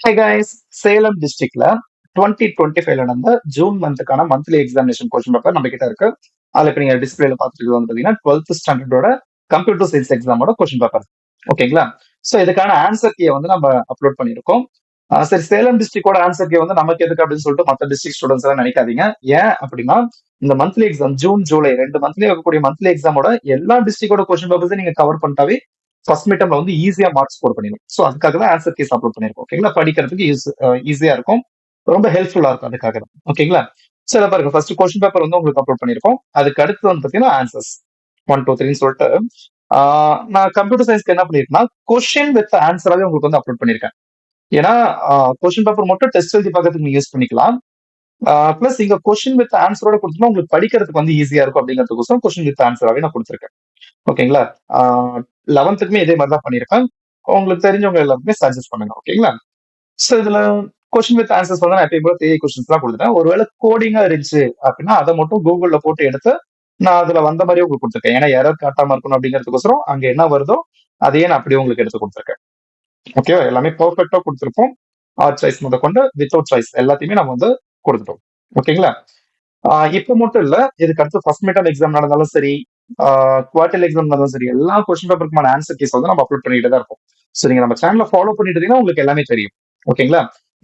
Hi guys, Salem டிஸ்ட்ரிக்ட்ல 2025 நடந்த June மந்த்துக்கான மந்த்லி எக்ஸாமினேஷன் கொஸ்டின் பேப்பர் நம்ம கிட்ட இருக்கு. அதுல இப்ப நீங்க டிஸ்பிளேல பாத்துட்டு வந்து பாத்தீங்கன்னா 12th ஸ்டாண்டர்டோட கம்ப்யூட்டர் சயின்ஸ் எக்ஸாமோட கொஸ்டின் பேப்பர். ஓகேங்களா? சோ இதுக்கான ஆன்சர் கீயை வந்து நம்ம அப்லோட் பண்ணியிருக்கோம். சரி, சேலம் டிஸ்ட்ரிக்டோட ஆன்சர் கீ வந்து நமக்கு எதுக்கு அப்படின்னு சொல்லிட்டு மத்த டிஸ்ட்ரிக்ட் ஸ்டூடெண்ட்ஸ் எல்லாம் நினைக்காதீங்க. ஏன் அப்படின்னா இந்த monthly exam June July 2 monthly இருக்கக்கூடிய மந்த்லி எக்ஸாமோட எல்லா டிஸ்ட்ரிக்டோட கொஸ்டின் பேப்பர்ஸ் நீங்க கவர் பண்ணிட்டாவே ஃபர்ஸ்ட் மிட்டம்ல வந்து ஈஸியா மார்க் ஸ்கோர் பண்ணிடும். சோ அதுக்காக தான் ஆன்சர் கேஸ் அப்லோட் பண்ணிருக்கோம். ஓகேங்களா? படிக்கிறதுக்கு ஈஸியா இருக்கும், ரொம்ப ஹெல்ப்ஃபுல்லா இருக்கும். அதுக்காக தான். ஓகேங்களா? சில பாருங்க, ஃபர்ஸ்ட் கொஸ்டின் பேப்பர் வந்து உங்களுக்கு அப்லோட் பண்ணிருக்கோம். அதுக்கு அடுத்து வந்து பாத்தீங்கன்னா ஆன்சர்ஸ் 1 2 3 சொல்லிட்டு நான் கம்ப்யூட்டர் சயின்ஸ்க்கு என்ன பண்ணிருக்கேன்னா கொஸ்டின் வித் ஆன்சராவே உங்களுக்கு வந்து அப்லோட் பண்ணிருக்கேன். ஏன்னா கொஸ்டின் பேப்பர் மட்டும் டெஸ்ட் எழுதி பார்க்கறதுக்கு நீங்க யூஸ் பண்ணிக்கலாம். பிளஸ் இங்க கொஸ்டின் வித் ஆன்சரோட கொடுத்தோம்னா உங்களுக்கு படிக்கிறதுக்கு வந்து ஈஸியா இருக்கும் அப்படிங்கிறதுக்கோசரம் கொஸ்டின் வித் ஆன்சராவே நான் கொடுத்துருக்கேன். ஓகேங்களா? 11த்துக்குமே இதே மாதிரி தான் பண்ணியிருக்கேன். உங்களுக்கு தெரிஞ்சவங்க எல்லாருக்குமே சஜஸ்ட் பண்ணுங்க. ஓகேங்களா? சோ இதுல கொஸ்டின் வித் ஆன்சர்ஸ் வந்து நான் எப்பயும் போல தேவை கொஸ்டின்ஸ் தான் கொடுத்துட்டேன். ஒருவேளை கோடிங்கா இருந்துச்சு அப்படின்னா அதை மட்டும் கூகுள்ல போட்டு எடுத்து நான் அதுல வந்த மாதிரியே உங்களுக்கு கொடுத்துருக்கேன். ஏன்னா எரர் காட்டாம இருக்கணும் அப்படிங்கிறதுக்கோசரம் அங்க என்ன வருதோ அதையே நான் அப்படியே உங்களுக்கு எடுத்து கொடுத்துருக்கேன். ஓகேவா? எல்லாமே பெர்ஃபெக்ட்டா கொடுத்துருப்போம். ஆர்ட் சாய்ஸ் முத கொண்டு வித்தவுட் சாய்ஸ் எல்லாத்தையுமே நம்ம வந்து கொடுத்துட்டோம். ஓகேங்களா? இப்ப மட்டும் இல்ல, இதுக்கு அடுத்து ஃபர்ஸ்ட் மிட் எக்ஸாம் நடந்தாலும் சரி, குவார்டர்லி எக்ஸாம் நடந்தாலும் சரி, எல்லா கொஸ்டின் பேப்பருக்குமான ஆன்சர் கீஸ் வந்து நம்ம அப்லோட் பண்ணிட்டு தான் இருக்கோம். சோ நீங்க நம்ம சேனலை ஃபாலோ பண்ணிட்டு இருந்தீங்கன்னா உங்களுக்கு எல்லாமே தெரியும். ஓகேங்களா?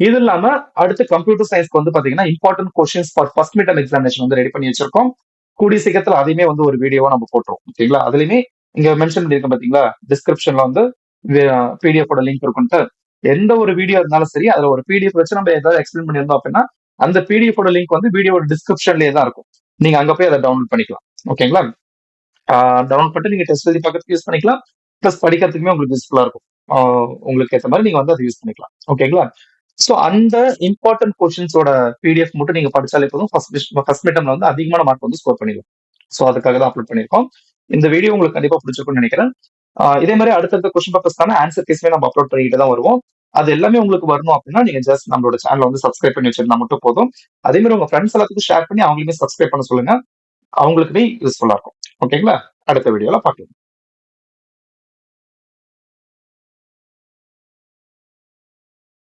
இது இல்லாம அடுத்து கம்ப்யூட்டர் சயின்ஸ்க்கு வந்து பாத்தீங்கன்னா important questions for first mid examination வந்து ரெடி பண்ணி வச்சிருக்கோம். கூடிய சீக்கிரத்துல அதையுமே வந்து ஒரு வீடியோவா நம்ம போட்டுரும். ஓகேங்களா? அதுலயுமே இங்க மென்ஷன் பண்ணிருக்கோம் பாத்தீங்களா, டிஸ்கிரிப்ஷன்ல வந்து பிடிஎஃப் லிங்க் இருக்குன்ட்டு. எந்த ஒரு வீடியோ இருந்தாலும் சரி, அதுல ஒரு பிடிஎஃப் வச்சு நம்ம ஏதாவது எக்ஸ்பிளைன் பண்ணியிருந்தோம் அப்படின்னா அந்த பிடிஎஃப் லிங்க் வந்து வீடியோட டிஸ்கிரிப்ஷன்லயே தான் இருக்கும். நீங்க அங்க போய் அதை டவுன்லோட் பண்ணிக்கலாம். ஓகேங்களா? டவுன்லோட் பண்ணிட்டு நீங்க டெஸ்ட் எழுதி பார்க்கறதுக்கு யூஸ் பண்ணிக்கலாம். பிளஸ் படிக்கிறதுக்குமே உங்களுக்கு யூஸ்ஃபுல்லா இருக்கும். உங்களுக்கு ஏற்ற மாதிரி நீங்க வந்து அதை யூஸ் பண்ணிக்கலாம். ஓகேங்களா? சோ அந்த இம்பார்ட்டன்ட் கொஸ்டின்ஸோட பிடிஎஃப் மட்டும் நீங்க படிச்சாலே போதும். ஃபர்ஸ்ட் மிட்டம்ல வந்து அதிகமான மார்க் வந்து ஸ்கோர் பண்ணிடலாம். சோ அதுக்காக தான் அப்லோட் பண்ணிருக்கோம். இந்த வீடியோ உங்களுக்கு கண்டிப்பா பிடிச்சிருக்கும்னு நினைக்கிறேன். இதே மாதிரி அடுத்தடுத்த கொஸ்டின் பேப்பர்ஸ்க்கான ஆன்சர் கேஸ்மே நம்ம அப்லோட் பண்ணிட்டு தான் வருவோம். அது எல்லாமே உங்களுக்கு வரணும் அப்படின்னா நீங்க ஜஸ்ட் நம்மளோட சேனலை வந்து சப்ஸ்கிரைப் பண்ணி வச்சிருந்தா மட்டும் போதும். அதே மாதிரி உங்க ஃப்ரெண்ட்ஸ் எல்லாத்துக்கும் ஷேர் பண்ணி அவங்களுமே சப்ஸ்கிரைப் பண்ண சொல்லுங்க. அவங்களுக்குமே யூஸ்ஃபுல்லா இருக்கும். ஓகேங்களா? அடுத்த வீடியோல பார்க்கலாம்.